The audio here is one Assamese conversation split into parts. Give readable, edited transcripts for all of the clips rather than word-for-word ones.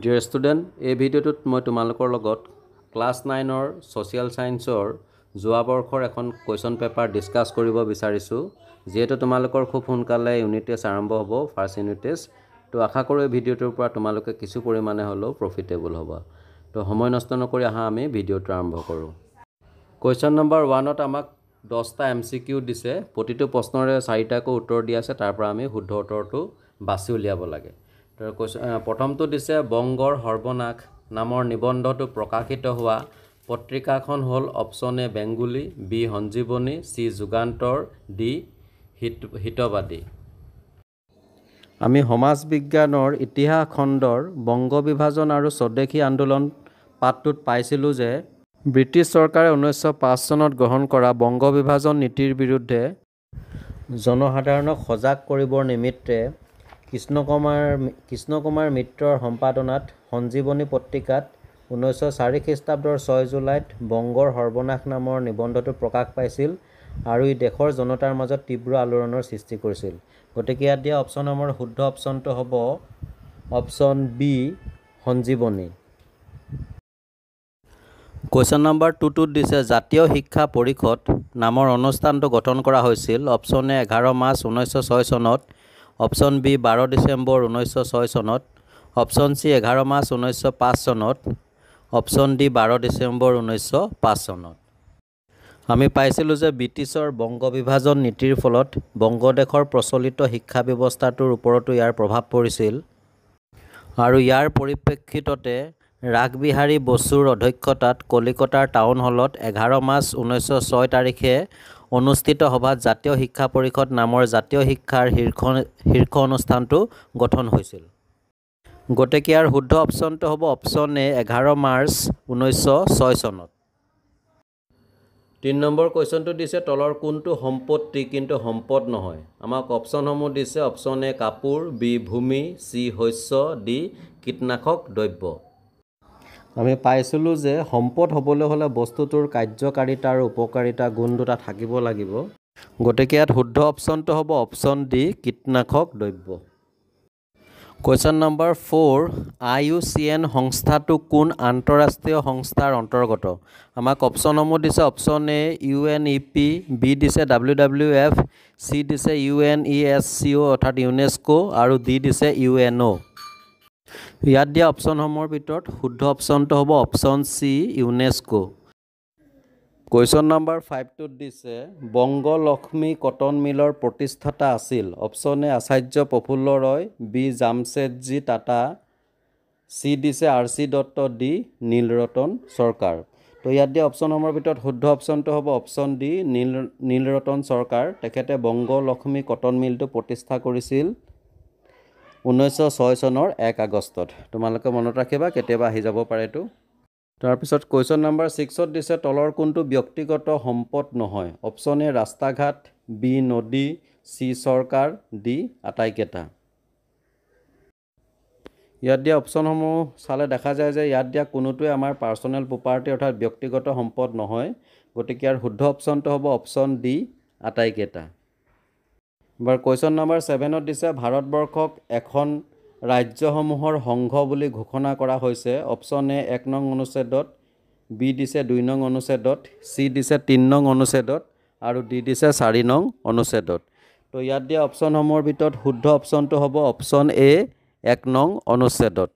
ডিয়াৰ ষ্টুডেণ্ট, এই ভিডিঅ'টোত মই তোমালোকৰ লগত ক্লাছ 9ৰ ছ'চিয়েল ছায়েন্সৰ যোৱা বৰ্ষৰ এখন কুৱেশ্যন পেপাৰ ডিছকাছ কৰিব বিচাৰিছোঁ। যিহেতু তোমালোকৰ খুব সোনকালে ইউনিট টেষ্ট আৰম্ভ হ'ব, ফাৰ্ষ্ট ইউনিট টেষ্ট। তো আশা কৰোঁ এই ভিডিঅ'টোৰ পৰা তোমালোকে কিছু পৰিমাণে হ'লেও প্ৰফিটেবল হ'ব। তো সময় নষ্ট নকৰি আহা আমি ভিডিঅ'টো আৰম্ভ কৰোঁ। কুৱেশ্যন নম্বৰ 1ত আমাক 10টা MCQ দিছে। প্ৰতিটো প্ৰশ্নৰে 4টাকৈ উত্তৰ দিয়া আছে। তাৰ পৰা আমি শুদ্ধ উত্তৰটো বাছি উলিয়াব লাগে। প্ৰথমটো দিছে বংগৰ সৰ্বনাশ নামৰ নিবন্ধটো প্ৰকাশিত হোৱা পত্ৰিকাখন হ'ল option A Bengalee, B Sanjivani, C Jugantar, D Hitabadi. আমি সমাজ বিজ্ঞানৰ ইতিহাস খণ্ডৰ বংগ বিভাজন আৰু স্বদেশী আন্দোলন পাঠটোত পাইছিলোঁ যে ব্ৰিটিছ চৰকাৰে 1905 চনত গ্ৰহণ কৰা বংগ বিভাজন নীতিৰ বিৰুদ্ধে জনসাধাৰণক সজাগ কৰিবৰ নিমিত্তে কৃষ্ণ কুমাৰ মিত্ৰৰ সম্পাদনাত সঞ্জীৱনী পত্ৰিকাত 1904 খ্ৰীষ্টাব্দৰ 6 জুলাইত বংগৰ সৰ্বনাশ নামৰ নিবন্ধটো প্ৰকাশ পাইছিল আৰু ই দেশৰ জনতাৰ মাজত তীব্ৰ আলোড়নৰ সৃষ্টি কৰিছিল। গতিকে ইয়াত দিয়া অপশ্যনসমূহৰ শুদ্ধ অপশ্যনটো হ'ব অপশ্যন বি সঞ্জীৱনী। কুৱেশ্যন নম্বৰ 2টোত দিছে জাতীয় শিক্ষা পৰিষদ নামৰ অনুষ্ঠানটো গঠন কৰা হৈছিল। অপশ্যন এ 11 মাৰ্চ 1906 চনত, অপশ্যন বি 12 ডিচেম্বৰ 1906 চনত, অপশ্যন চি 11 মাৰ্চ 1905 চনত, অপশ্যন ডি 12 ডিচেম্বৰ 1905 চনত। আমি পাইছিলোঁ যে ব্ৰিটিছৰ বংগ বিভাজন নীতিৰ ফলত বংগদেশৰ প্ৰচলিত শিক্ষা ব্যৱস্থাটোৰ ওপৰতো ইয়াৰ প্ৰভাৱ পৰিছিল আৰু ইয়াৰ পৰিপ্ৰেক্ষিততে ৰাসবিহাৰী বসুৰ অধ্যক্ষতাত কলিকতাৰ টাউন হলত 11 মাৰ্চ 1906 তাৰিখে অনুষ্ঠিত সভাত জাতীয় শিক্ষা পৰিষদ নামৰ জাতীয় শিক্ষাৰ শীৰ্ষ অনুষ্ঠানটো গঠন হৈছিল। গতিকে ইয়াৰ শুদ্ধ অপশ্যনটো হ'ব অপশ্যন এ 11 মাৰ্চ 1906 চনত। 3 নম্বৰ কুৱেশ্যনটো দিছে তলৰ কোনটো সম্পত্তি কিন্তু সম্পদ নহয়। আমাক অপশ্যনসমূহ দিছে অপশ্যন এ কাপোৰ, বি ভূমি, চি শস্য, ডি কীটনাশক দ্ৰব্য। আমি পাইছিলোঁ যে সম্পদ হ'বলৈ হ'লে বস্তুটোৰ কাৰ্যকাৰিতা আৰু উপকাৰিতা গুণ দুটা থাকিব লাগিব। গতিকে ইয়াত শুদ্ধ অপশ্যনটো হ'ব অপশ্যন ডি কীটনাশক দ্ৰব্য। কুৱেশ্যন নম্বৰ 4 IUCN সংস্থাটো কোন আন্তঃৰাষ্ট্ৰীয় সংস্থাৰ অন্তৰ্গত। আমাক অপশ্যনসমূহ দিছে অপশ্যন এ UNEP, বি দিছে WWF, চি দিছে UNESCO অৰ্থাৎ ইউনেস্কো আৰু ডি দিছে UNO। ইয়াত দিয়া অপশ্যনসমূহৰ ভিতৰত শুদ্ধ অপশ্যনটো হ'ব option C UNESCO. Question number 5টোত দিছে বংগ লক্ষ্মী কটন মিলৰ প্ৰতিষ্ঠাতা আছিল। Option A Acharya Prafulla Ray, B Jamsetji Tata, C দিছে RC দত্ত, ডি নীলৰতন চৰকাৰ। তো ইয়াত দিয়া অপশ্যনসমূহৰ ভিতৰত শুদ্ধ অপশ্যনটো হ'ব অপশ্যন ডি নীলৰতন চৰকাৰ। তেখেতে বংগ লক্ষ্মী কটন মিলটো প্ৰতিষ্ঠা কৰিছিল 1906 চনৰ 1 আগষ্টত। তোমালোকে মনত ৰাখিবা, কেতিয়াবা আহি যাব পাৰে এইটো। তাৰপিছত কুৱেশ্যন নম্বৰ 6ত দিছে তলৰ কোনটো ব্যক্তিগত সম্পদ নহয়। অপশ্যন এ ৰাস্তা ঘাট, বি নদী, চি চৰকাৰ, ডি আটাইকেইটা। ইয়াত দিয়া অপশ্যনসমূহ চালে দেখা যায় যে ইয়াত দিয়া কোনোটোৱে আমাৰ পাৰ্চনেল প্ৰপাৰ্টি অৰ্থাৎ ব্যক্তিগত সম্পদ নহয়। গতিকে ইয়াৰ শুদ্ধ অপশ্যনটো হ'ব অপশ্যন ডি আটাইকেইটা। এবাৰ কুৱেশ্যন নম্বৰ 7ত দিছে ভাৰতবৰ্ষক এখন ৰাজ্যসমূহৰ সংঘ বুলি ঘোষণা কৰা হৈছে। অপশ্যন এ 1 নং অনুচ্ছেদত, বি দিছে 2 নং অনুচ্ছেদত, চি দিছে 3 নং অনুচ্ছেদত আৰু ডি দিছে 4 নং অনুচ্ছেদত। তো ইয়াত দিয়া অপশ্যনসমূহৰ ভিতৰত শুদ্ধ অপশ্যনটো হ'ব অপশ্যন এ 1 নং অনুচ্ছেদত।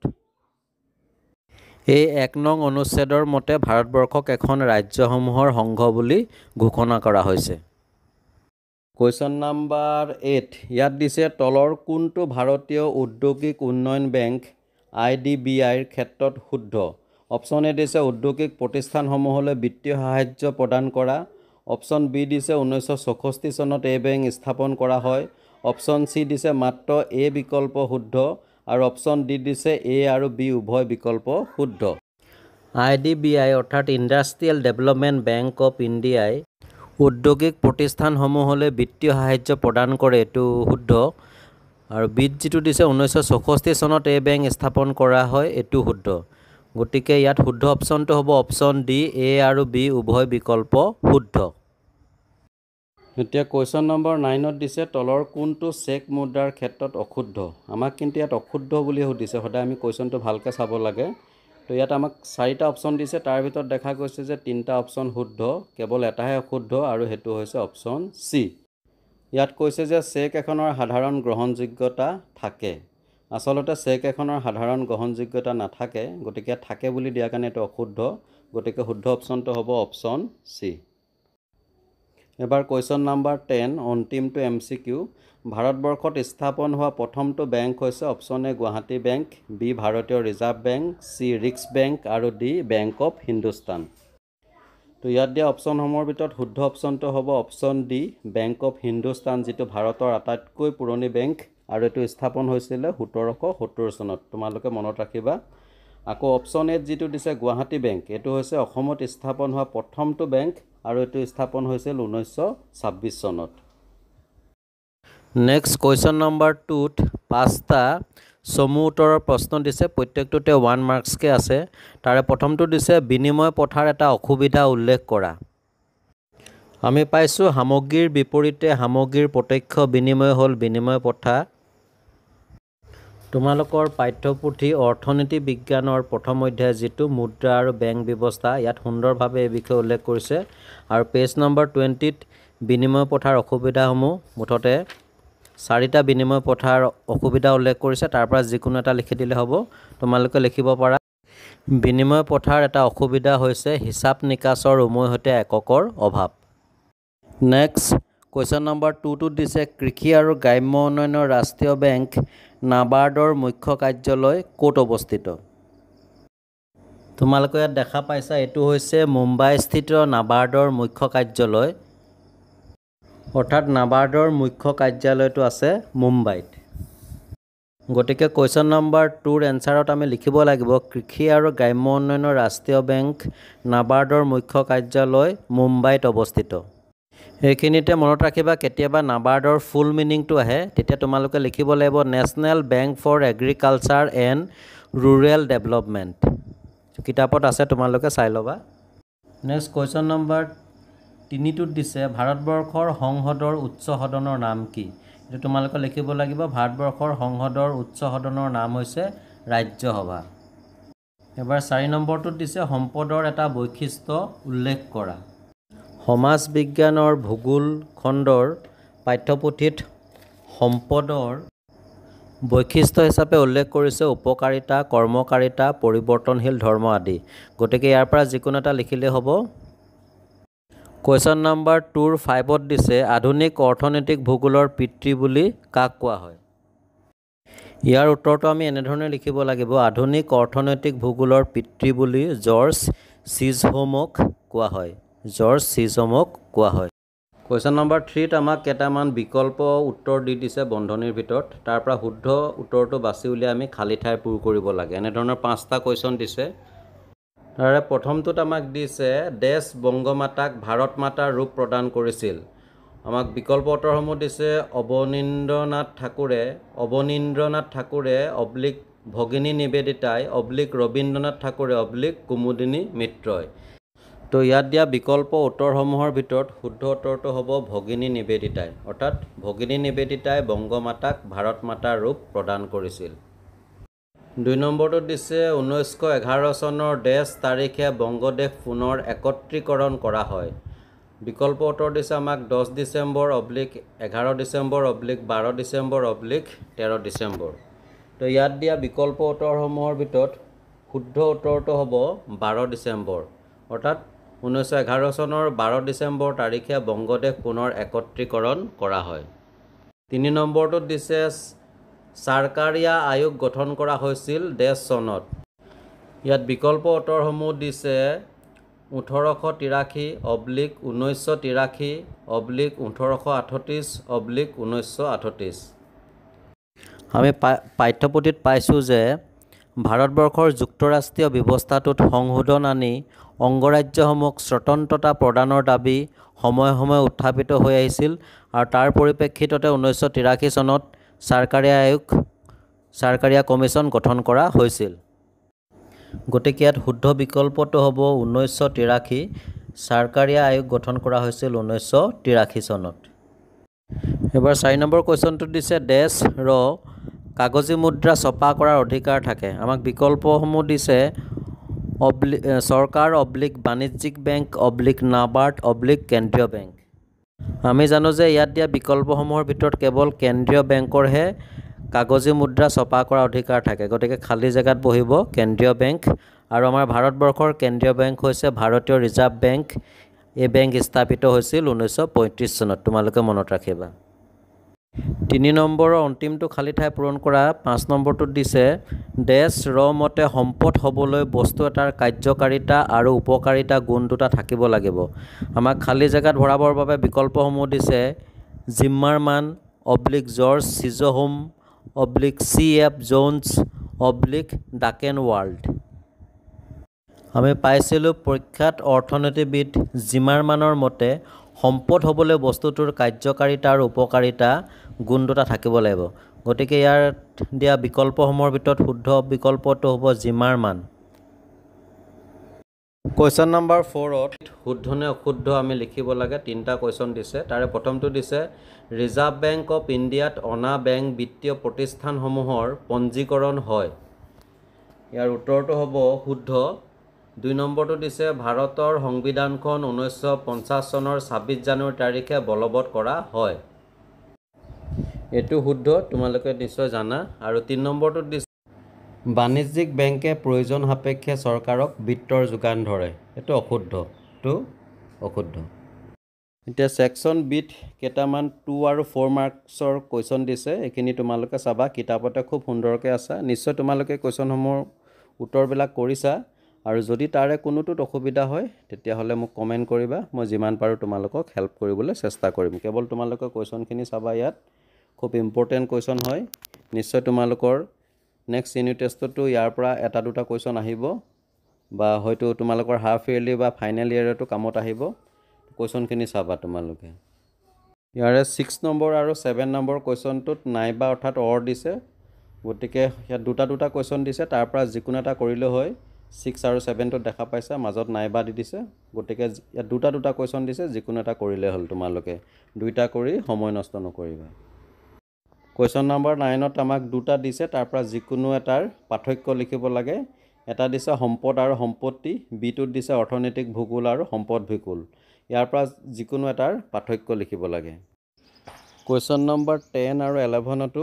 এই 1 নং অনুচ্ছেদৰ মতে ভাৰতবৰ্ষক এখন ৰাজ্যসমূহৰ সংঘ বুলি ঘোষণা কৰা হৈছে। কুৱেশ্যন নম্বৰ 8 ইয়াত দিছে তলৰ কোনটো ভাৰতীয় ঔদ্যোগিক উন্নয়ন বেংক IDBIৰ ক্ষেত্ৰত শুদ্ধ। অপশ্যন এ দিছে ঔদ্যোগিক প্ৰতিষ্ঠানসমূহলৈ বিত্তীয় সাহায্য প্ৰদান কৰা। অপশ্যন বি দিছে 1964 চনত এই বেংক স্থাপন কৰা হয়। অপশ্যন চি দিছে মাত্ৰ এ বিকল্প শুদ্ধ আৰু অপশ্যন ডি দিছে এ আৰু বি উভয় বিকল্প শুদ্ধ। IDBI অৰ্থাৎ ইণ্ডাষ্ট্ৰিয়েল ডেভেলপমেণ্ট বেংক অফ ইণ্ডিয়াই ঔদ্যোগিক প্ৰতিষ্ঠানসমূহলৈ বিত্তীয় সাহায্য প্ৰদান কৰে, এইটো শুদ্ধ। আৰু বিত যিটো দিছে 1964 চনত এই বেংক স্থাপন কৰা হয়, এইটো শুদ্ধ। গতিকে ইয়াত শুদ্ধ অপশ্যনটো হ'ব অপশ্যন ডি এ আৰু বি উভয় বিকল্প শুদ্ধ। এতিয়া কুৱেশ্যন নম্বৰ 9ত দিছে তলৰ কোনটো চেক মুদ্ৰাৰ ক্ষেত্ৰত অশুদ্ধ। আমাক কিন্তু ইয়াত অশুদ্ধ বুলি সুধিছে, সদায় আমি কুৱেশ্যনটো ভালকৈ চাব লাগে। তো ইয়াত আমাক 4টা অপশ্যন দিছে, তাৰ ভিতৰত দেখা গৈছে যে 3টা অপশ্যন শুদ্ধ, কেৱল এটাহে অশুদ্ধ আৰু সেইটো হৈছে অপশ্যন চি। ইয়াত কৈছে যে চেক এখনৰ সাধাৰণ গ্ৰহণযোগ্যতা থাকে। আচলতে চেক এখনৰ সাধাৰণ গ্ৰহণযোগ্যতা নাথাকে, গতিকে থাকে বুলি দিয়াৰ কাৰণে এইটো অশুদ্ধ, গতিকে শুদ্ধ অপশ্যনটো হ'ব অপশ্যন চি। এবাৰ কুৱেশ্যন নম্বৰ 10 অন্তিমটো MCQ। ভাৰতবৰ্ষত স্থাপন হোৱা প্ৰথমটো বেংক হৈছে option A Guwahati bank, B Bharatiya reserve bank, C Riks bank আৰু ডি বেংক অফ হিন্দুস্তান। তো ইয়াত দিয়া অপশ্যনসমূহৰ ভিতৰত শুদ্ধ অপশ্যনটো হ'ব option D bank of Hindustan, যিটো ভাৰতৰ আটাইতকৈ পুৰণি বেংক আৰু এইটো স্থাপন হৈছিলে 1770 চনত। তোমালোকে মনত ৰাখিবা। আকৌ অপশ্যন এত যিটো দিছে গুৱাহাটী বেংক, এইটো হৈছে অসমত স্থাপন হোৱা প্ৰথমটো বেংক আৰু এইটো স্থাপন হৈছিল 1926 চনত। নেক্সট কুৱেশ্যন নম্বৰ 2ত 5টা চমু উত্তৰৰ প্ৰশ্ন দিছে, প্ৰত্যেকটোতে 1 মাৰ্কছকৈ আছে। তাৰে প্ৰথমটো দিছে বিনিময় প্ৰথাৰ এটা অসুবিধা উল্লেখ কৰা। আমি পাইছোঁ সামগ্ৰীৰ বিপৰীতে সামগ্ৰীৰ প্ৰত্যক্ষ বিনিময় হ'ল বিনিময় প্ৰথা। তোমালোকৰ পাঠ্যপুথি অৰ্থনীতি বিজ্ঞানৰ প্ৰথম অধ্যায় যিটো মুদ্ৰা আৰু বেংক ব্যৱস্থা, ইয়াত সুন্দৰভাৱে এই বিষয়ে উল্লেখ কৰিছে। আৰু পেজ নম্বৰ 20ত বিনিময় প্ৰথাৰ অসুবিধাসমূহ, মুঠতে 4টা বিনিময় প্ৰথাৰ অসুবিধা উল্লেখ কৰিছে, তাৰ পৰা যিকোনো এটা লিখি দিলে হ'ব। তোমালোকে লিখিব পাৰা বিনিময় প্ৰথাৰ এটা অসুবিধা হৈছে হিচাপ নিকাচৰ উমৈহতীয়া এককৰ অভাৱ। নেক্সট কুৱেশ্যন নম্বৰ 2টোত দিছে কৃষি আৰু গ্ৰাম্য উন্নয়নৰ ৰাষ্ট্ৰীয় বেংক নাবাৰ্ডৰ মুখ্য কাৰ্যালয় ক'ত অৱস্থিত। তোমালোকে ইয়াত দেখা পাইছা, এইটো হৈছে মুম্বাইস্থিত নাবাৰ্ডৰ মুখ্য কাৰ্যালয়, অৰ্থাৎ নাবাৰ্ডৰ মুখ্য কাৰ্যালয়টো আছে মুম্বাইত। গতিকে কুৱেশ্যন নম্বৰ 2ৰ এনচাৰত আমি লিখিব লাগিব কৃষি আৰু গ্ৰাম্য উন্নয়নৰ ৰাষ্ট্ৰীয় বেংক নাবাৰ্ডৰ মুখ্য কাৰ্যালয় মুম্বাইত অৱস্থিত। এইখিনিতে মনত ৰাখিবা, কেতিয়াবা নাবাৰ্ডৰ ফুল মিনিংটো আহে, তেতিয়া তোমালোকে লিখিব লাগিব national bank for agriculture and rural development. কিতাপত আছে, তোমালোকে চাই ল'বা। নেক্সট কুৱেশ্যন নম্বৰ 3টোত দিছে ভাৰতবৰ্ষৰ সংসদৰ উচ্চ সদনৰ নাম কি। এইটো তোমালোকে লিখিব লাগিব ভাৰতবৰ্ষৰ সংসদৰ উচ্চ সদনৰ নাম হৈছে ৰাজ্যসভা। এবাৰ 4 নম্বৰটোত দিছে সম্পদৰ এটা বৈশিষ্ট্য উল্লেখ কৰা। সমাজ বিজ্ঞানৰ ভূগোল খণ্ডৰ পাঠ্যপুথিত সম্পদৰ বৈশিষ্ট্য হিচাপে উল্লেখ কৰিছে উপকাৰিতা, কৰ্মকাৰিতা, পৰিৱৰ্তনশীল ধৰ্ম আদি। গতিকে ইয়াৰ পৰা যিকোনো এটা লিখিলে হ'ব। কুৱেশ্যন নম্বৰ 2ৰ 5ত দিছে আধুনিক অৰ্থনৈতিক ভূগোলৰ পিতৃ বুলি কাক কোৱা হয়। ইয়াৰ উত্তৰটো আমি এনেধৰণে লিখিব লাগিব আধুনিক অৰ্থনৈতিক ভূগোলৰ পিতৃ বুলি জৰ্জ চিজহোমক কোৱা হয়। জৰ্জ চিজহোমক কোৱা হয়। কুৱেশ্যন নম্বৰ 3ত আমাক কেইটামান বিকল্প উত্তৰ দি দিছে বন্ধনীৰ ভিতৰত, তাৰ পৰা শুদ্ধ উত্তৰটো বাছি উলিয়াই আমি খালী ঠাই পূৰ কৰিব লাগে। এনেধৰণৰ 5টা কুৱেশ্যন দিছে। তাৰে প্ৰথমটোত আমাক দিছে দেশ বংগমাতাক ভাৰত মাতাৰ ৰূপ প্ৰদান কৰিছিল। আমাক বিকল্প উত্তৰসমূহ দিছে অৱনীন্দ্ৰনাথ ঠাকুৰে অব্লিক ভগিনী নিবেদিতাই অব্লিক ৰবীন্দ্ৰনাথ ঠাকুৰে অব্লিক কুমুদিনী মিত্ৰই। তো ইয়াত দিয়া বিকল্প উত্তৰসমূহৰ ভিতৰত শুদ্ধ উত্তৰটো হ'ব ভগিনী নিবেদিতাই, অৰ্থাৎ ভগিনী নিবেদিতাই বংগমাতাক ভাৰত মাতাৰ ৰূপ প্ৰদান কৰিছিল। 2 নম্বৰটোত দিছে 1911 চনৰ ডেছ তাৰিখে বংগদেশ পুনৰ একত্ৰীকৰণ কৰা হয়। বিকল্প উত্তৰ দিছে আমাক 10 December oblique 11 December oblique 12 December oblique 13 December. তো ইয়াত দিয়া বিকল্প উত্তৰসমূহৰ ভিতৰত শুদ্ধ উত্তৰটো হ'ব 12 ডিচেম্বৰ, অৰ্থাৎ 1911 চনৰ 12 ডিচেম্বৰ তাৰিখে বংগদেশ পুনৰ একত্ৰীকৰণ কৰা হয়। 3 নম্বৰটোত দিছে চাৰকাৰীয়া আয়োগ গঠন কৰা হৈছিল ডেছ চনত। ইয়াত বিকল্প উত্তৰসমূহ দিছে 1883 অব্লিক 1983 অব্লিক 1838 অব্লিক 1938। আমি পাঠ্যপুথিত পাইছোঁ যে ভাৰতবৰ্ষৰ যুক্তৰাষ্ট্ৰীয় ব্যৱস্থাটোত সংশোধন আনি অংগৰাজ্যসমূহক স্বতন্ত্ৰতা প্ৰদানৰ দাবী সময়ে সময়ে উত্থাপিত হৈ আহিছিল আৰু তাৰ পৰিপ্ৰেক্ষিততে 1983 চনত চাৰকাৰীয়া কমিশ্যন গঠন কৰা হৈছিল। গতিকে ইয়াত শুদ্ধ বিকল্পটো হ'ব 1983, চাৰকাৰীয়া আয়োগ গঠন কৰা হৈছিল 1983 চনত। এবাৰ 4 নম্বৰ কুৱেশ্যনটো দিছে ডেছ ৰ কাগজী মুদ্ৰা ছপা কৰাৰ অধিকাৰ থাকে। আমাক বিকল্পসমূহ দিছে চৰকাৰ বাণিজ্যিক বেংক নাবাৰ্ড কেন্দ্ৰীয় বেংক। আমি জানো যে ইয়াত দিয়া বিকল্পসমূহৰ ভিতৰত কেৱল কেন্দ্ৰীয় বেংকৰহে কাগজী মুদ্ৰা ছপা কৰাৰ অধিকাৰ থাকে, গতিকে খালী জেগাত বহিব কেন্দ্ৰীয় বেংক। আৰু আমাৰ ভাৰতবৰ্ষৰ কেন্দ্ৰীয় বেংক হৈছে ভাৰতীয় ৰিজাৰ্ভ বেংক। এই বেংক স্থাপিত হৈছিল 1935 চনত, তোমালোকে মনত ৰাখিবা। 3 নম্বৰৰ অন্তিমটো খালী ঠাই পূৰণ কৰা। 5 নম্বৰটোত দিছে ডেছ ৰ মতে সম্পদ হ'বলৈ বস্তু এটাৰ কাৰ্যকাৰিতা আৰু উপকাৰিতা গুণ দুটা থাকিব লাগিব। আমাক খালী জেগাত ভৰাবৰ বাবে বিকল্পসমূহ দিছে জিম্মাৰমান জৰ্জ চিজহোম C.F. জোন্স ডাকেনৱাল্ড। আমি পাইছিলোঁ প্ৰখ্যাত অৰ্থনীতিবিদ জিমাৰমানৰ মতে সম্পদ হ'বলৈ বস্তুটোৰ কাৰ্যকাৰিতা আৰু উপকাৰিতা গুণ দুটা থাকিব লাগিব। গতিকে ইয়াত দিয়া বিকল্পসমূহৰ ভিতৰত শুদ্ধ বিকল্পটো হ'ব জিমাৰমান। কুৱেশ্যন নম্বৰ 4ত শুদ্ধ নে অশুদ্ধ আমি লিখিব লাগে। 3টা কুৱেশ্যন দিছে। তাৰে প্ৰথমটো দিছে ৰিজাৰ্ভ বেংক অফ ইণ্ডিয়াত অনা বেংক বিত্তীয় প্ৰতিষ্ঠানসমূহৰ পঞ্জীকৰণ হয়। ইয়াৰ উত্তৰটো হ'ব শুদ্ধ। 2 নম্বৰটো দিছে ভাৰতৰ সংবিধানখন 1950 চনৰ 26 জানুৱাৰী তাৰিখে বলবৎ কৰা হয়। এইটো শুদ্ধ, তোমালোকে নিশ্চয় জানা। আৰু 3 নম্বৰটোত দিছে বাণিজ্যিক বেংকে প্ৰয়োজন সাপেক্ষে চৰকাৰক বিত্তৰ যোগান ধৰে। এইটো অশুদ্ধ, অশুদ্ধ। এতিয়া ছেকশ্যন বিত কেইটামান 2 আৰু 4 মাৰ্কছৰ কুৱেশ্যন দিছে। এইখিনি তোমালোকে চাবা, কিতাপতে খুব সুন্দৰকৈ আছে। নিশ্চয় তোমালোকে কুৱেশ্যনসমূহৰ উত্তৰবিলাক কৰিছা। আৰু যদি তাৰে কোনোটোত অসুবিধা হয় তেতিয়াহ'লে মোক কমেণ্ট কৰিবা, মই যিমান পাৰোঁ তোমালোকক হেল্প কৰিবলৈ চেষ্টা কৰিম। কেৱল তোমালোকে কুৱেশ্যনখিনি চাবা, ইয়াত খুব ইম্পৰ্টেণ্ট কুৱেশ্যন হয়। নিশ্চয় তোমালোকৰ নেক্সট ইউনিট টেষ্টতো ইয়াৰ পৰা 1-2টা কুৱেশ্যন আহিব, বা হয়তো তোমালোকৰ হাফ ইয়েৰলি বা ফাইনেল ইয়েৰতো কামত আহিব। কুৱেশ্যনখিনি চাবা তোমালোকে। ইয়াৰে 6 নম্বৰ আৰু 7 নম্বৰ কুৱেশ্যনটোত নাইবা অৰ্থাৎ দিছে। গতিকে ইয়াত 2টা কুৱেশ্যন দিছে, তাৰ পৰা যিকোনো এটা কৰিলে হয়। 6 আৰু 7টোত দেখা পাইছা মাজত নাইবা দি দিছে। গতিকে ইয়াত 2টা কুৱেশ্যন দিছে, যিকোনো এটা কৰিলে হ'ল। তোমালোকে 2টা কৰি সময় নষ্ট নকৰিবা। কুৱেশ্যন নম্বৰ 9ত আমাক 2টা দিছে, তাৰ পৰা যিকোনো এটাৰ পাৰ্থক্য লিখিব লাগে। এটা দিছে সম্পদ আৰু সম্পত্তি, বিটোত দিছে অৰ্থনৈতিক ভূগোল আৰু সম্পদ ভূগোল। ইয়াৰ পৰা যিকোনো এটাৰ পাৰ্থক্য লিখিব লাগে। কুৱেশ্যন নম্বৰ 10 আৰু 11তো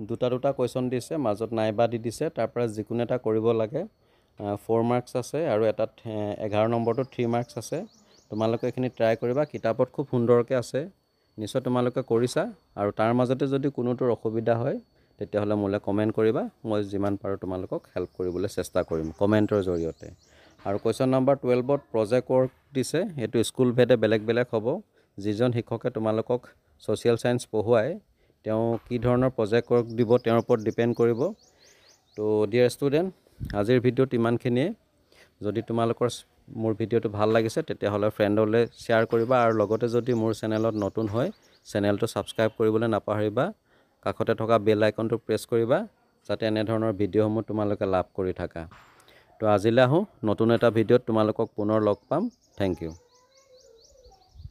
2টা কুৱেশ্যন দিছে, মাজত নাইবা দি দিছে, তাৰ পৰা যিকোনো এটা কৰিব লাগে। 4 মাৰ্কছ আছে আৰু এটাত 11 নম্বৰটোত 3 মাৰ্কছ আছে। তোমালোকে এইখিনি ট্ৰাই কৰিবা, কিতাপত খুব সুন্দৰকৈ আছে। নিশ্চয় তোমালোকে কৰিছা। আৰু তাৰ মাজতে যদি কোনোটোৰ অসুবিধা হয় তেতিয়াহ'লে মোলৈ কমেণ্ট কৰিবা, মই যিমান পাৰোঁ তোমালোকক হেল্প কৰিবলৈ চেষ্টা কৰিম কমেণ্টৰ জৰিয়তে। আৰু কুৱেশ্যন নম্বৰ 12ত প্ৰজেক্ট ৱৰ্ক দিছে। এইটো স্কুল ভেদে বেলেগ বেলেগ হ'ব। যিজন শিক্ষকে তোমালোকক ছ'চিয়েল ছায়েন্স পঢ়ুৱায় তেওঁ কি ধৰণৰ প্ৰজেক্ট ৱৰ্ক দিব তেওঁৰ ওপৰত ডিপেণ্ড কৰিব। তো ডিয়াৰ ষ্টুডেণ্ট, আজিৰ ভিডিঅ'ত ইমানখিনিয়ে। যদি তোমালোকৰ মোৰ ভিডিঅ'টো ভাল লাগিছে তেতিয়াহ'লে ফ্ৰেণ্ডলৈ শ্বেয়াৰ কৰিবা, আৰু লগতে যদি মোৰ চেনেলত নতুন হয় চেনেলটো ছাবস্ক্ৰাইব কৰিবলৈ নাপাহৰিবা। কাষতে থকা বেল আইকনটো প্ৰেছ কৰিবা, যাতে এনেধৰণৰ ভিডিঅ'সমূহ তোমালোকে লাভ কৰি থাকা। তো আজিলৈ আহোঁ, নতুন এটা ভিডিঅ'ত তোমালোকক পুনৰ লগ পাম। Thank U.